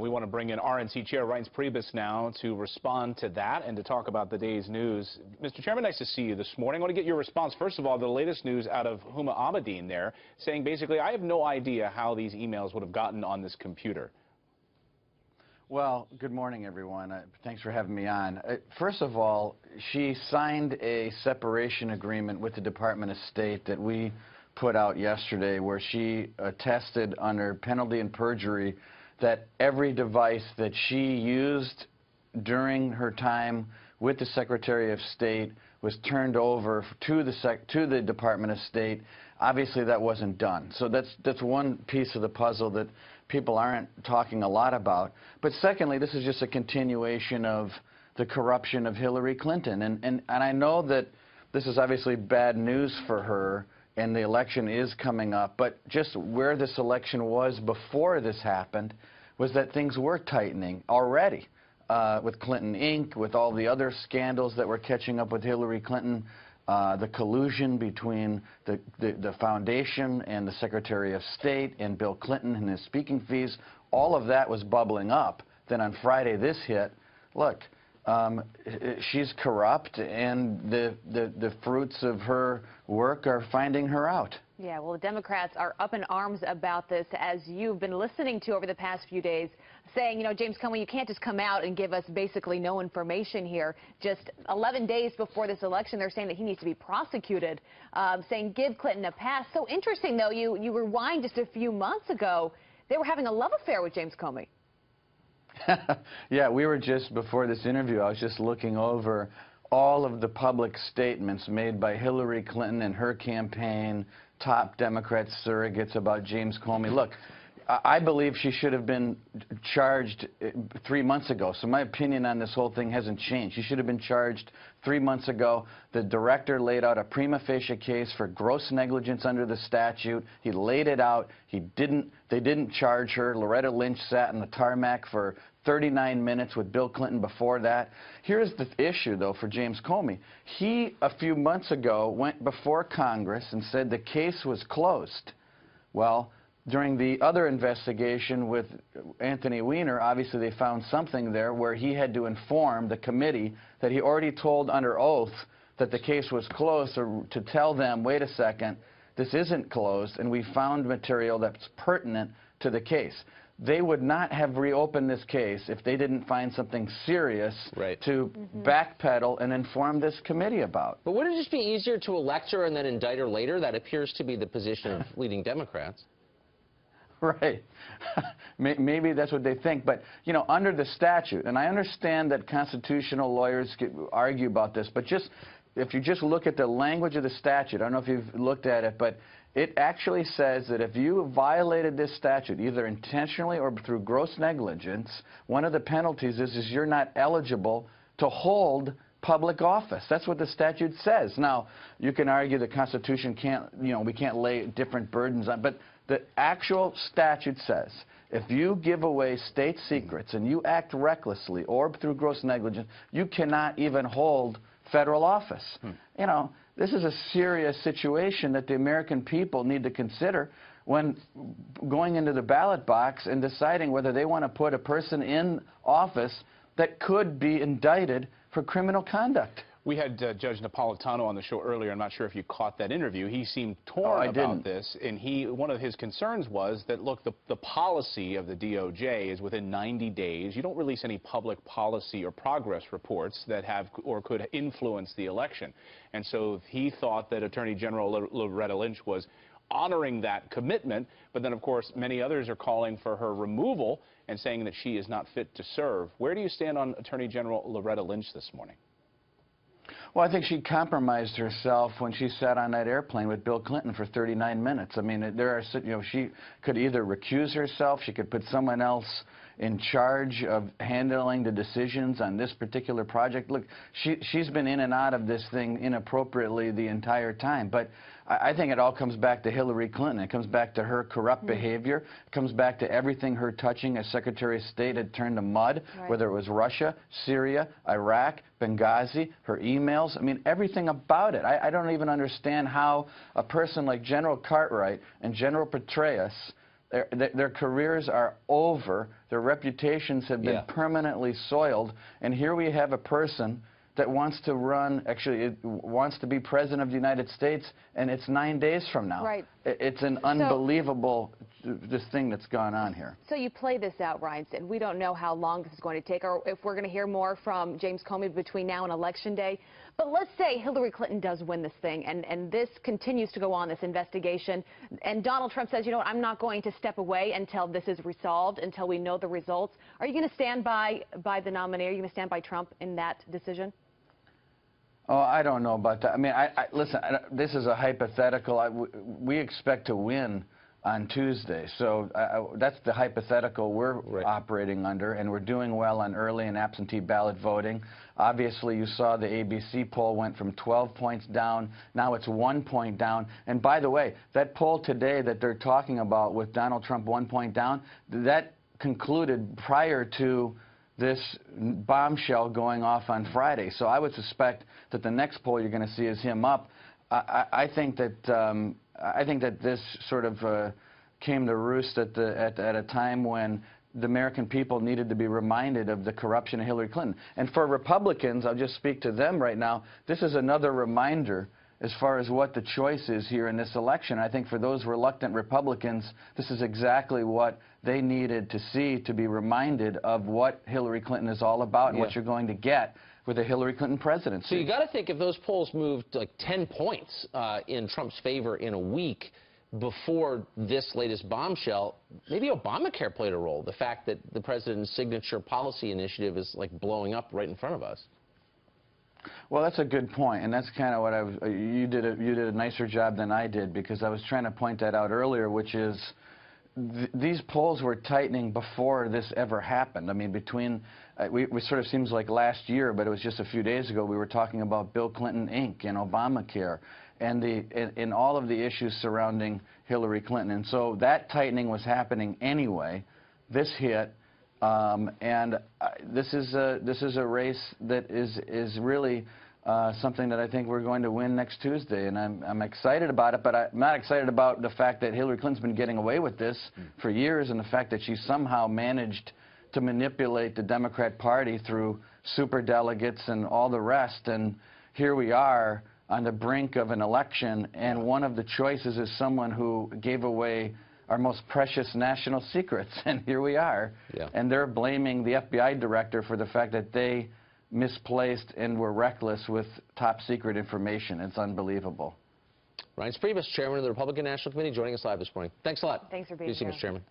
We want to bring in RNC Chair Priebus now to respond to that and to talk about the day's news. Mr. Chairman, nice to see you this morning. I want to get your response, first of all, the latest news out of Huma Abedin there, saying basically, I have no idea how these emails would have gotten on this computer. Well, good morning, everyone. Thanks for having me on. First of all, she signed a separation agreement with the Department of State that we put out yesterday, where she attested under penalty and perjury that every device that she used during her time with the Secretary of State was turned over to the Department of State. Obviously, that wasn't done. So that's one piece of the puzzle that people aren't talking a lot about. But secondly, this is just a continuation of the corruption of Hillary Clinton. And I know that this is obviously bad news for her, and the election is coming up, but just where this election was before this happened was that things were tightening already with Clinton Inc., with all the other scandals that were catching up with Hillary Clinton, the collusion between the foundation and the Secretary of State and Bill Clinton and his speaking fees. All of that was bubbling up. Then on Friday, this hit. Look, she's corrupt, and the fruits of her work are finding her out. Yeah, well, the Democrats are up in arms about this, as you've been listening to over the past few days, saying, you know, James Comey, you can't just come out and give us basically no information here. Just 11 days before this election, they're saying that he needs to be prosecuted, saying give Clinton a pass. So interesting, though, you rewind just a few months ago, they were having a love affair with James Comey. Yeah, we were just, before this interview, I was just looking over all of the public statements made by Hillary Clinton and her campaign, top Democrat surrogates about James Comey. Look, I believe she should have been charged 3 months ago. So my opinion on this whole thing hasn't changed. She should have been charged 3 months ago. The director laid out a prima facie case for gross negligence under the statute. He laid it out. They didn't charge her. Loretta Lynch sat in the tarmac for 39 minutes with Bill Clinton before that. Here's the issue, though, for James Comey. He, a few months ago, went before Congress and said the case was closed. Well, during the other investigation with Anthony Weiner, obviously they found something there where he had to inform the committee that he already told under oath that the case was closed, or to tell them, wait a second, this isn't closed, and we found material that's pertinent to the case. They would not have reopened this case if they didn't find something serious to backpedal and inform this committee about. But wouldn't it just be easier to elect her and then indict her later? That appears to be the position of leading Democrats. Right. Maybe that's what they think. But, you know, under the statute, and I understand that constitutional lawyers argue about this, but just if you just look at the language of the statute, I don't know if you've looked at it, but it actually says that if you violated this statute, either intentionally or through gross negligence, one of the penalties is you're not eligible to hold public office. That's what the statute says. Now, you can argue the Constitution can't, you know, we can't lay different burdens on, but the actual statute says if you give away state secrets and you act recklessly or through gross negligence, you cannot even hold federal office. You know, this is a serious situation that the American people need to consider when going into the ballot box and deciding whether they want to put a person in office that could be indicted for criminal conduct. We had Judge Napolitano on the show earlier. I'm not sure if you caught that interview. He seemed torn about this, and one of his concerns was that, look, the policy of the DOJ is within 90 days. You don't release any public policy or progress reports that have or could influence the election. And so he thought that Attorney General Loretta Lynch was honoring that commitment, but then, of course, many others are calling for her removal and saying that she is not fit to serve. Where do you stand on Attorney General Loretta Lynch this morning? Well, I think she compromised herself when she sat on that airplane with Bill Clinton for 39 minutes. I mean, she could either recuse herself, she could put someone else in charge of handling the decisions on this particular project. Look, she's been in and out of this thing inappropriately the entire time. But I think it all comes back to Hillary Clinton. It comes back to her corrupt behavior. It comes back to everything her touching as Secretary of State had turned to mud, whether it was Russia, Syria, Iraq, Benghazi, her emails. I mean, everything about it. I don't even understand how a person like General Cartwright and General Petraeus Their careers are over. Their reputations have been permanently soiled. And here we have a person that wants to run, actually wants to be president of the United States, and it's 9 days from now. Right. It's an unbelievable this thing that's gone on here. So you play this out, Ryan, and we don't know how long this is going to take, or if we're going to hear more from James Comey between now and Election Day. But let's say Hillary Clinton does win this thing, and this continues to go on, this investigation, and Donald Trump says, you know what, I'm not going to step away until this is resolved, until we know the results. Are you going to stand by the nominee? Are you going to stand by Trump in that decision? Oh, I don't know about that. I mean, listen, this is a hypothetical. We expect to win on Tuesday. So that's the hypothetical we're operating under, and we're doing well on early and absentee ballot voting. Obviously, you saw the ABC poll went from 12 points down. Now it's 1 point down. And by the way, that poll today that they're talking about with Donald Trump 1 point down, that concluded prior to this bombshell going off on Friday. So I would suspect that the next poll you're going to see is him up. I think that this sort of came to roost at a time when the American people needed to be reminded of the corruption of Hillary Clinton. And for Republicans, I'll just speak to them right now, this is another reminder as far as what the choice is here in this election. I think for those reluctant Republicans, this is exactly what they needed to see, to be reminded of what Hillary Clinton is all about and what you're going to get with a Hillary Clinton presidency. So you got to think if those polls moved like 10 points in Trump's favor in a week before this latest bombshell, maybe Obamacare played a role. The fact that the president's signature policy initiative is like blowing up right in front of us. Well, that's a good point, and that's kind of what you did a nicer job than I did, because I was trying to point that out earlier, which is these polls were tightening before this ever happened. I mean, between we sort of seems like last year, but it was just a few days ago we were talking about Bill Clinton Inc. and Obamacare and in all of the issues surrounding Hillary Clinton, and so that tightening was happening anyway. This hit. This is a race that is really something that I think we're going to win next Tuesday, and I'm excited about it. But I'm not excited about the fact that Hillary Clinton's been getting away with this for years, and the fact that she somehow managed to manipulate the Democrat Party through superdelegates and all the rest. And here we are on the brink of an election, and one of the choices is someone who gave away our most precious national secrets, and here we are. And they're blaming the FBI director for the fact that they misplaced and were reckless with top secret information. It's unbelievable. Ryan Priebus, chairman of the Republican National Committee, joining us live this morning. Thanks a lot. Thanks for being here. Mr. Chairman.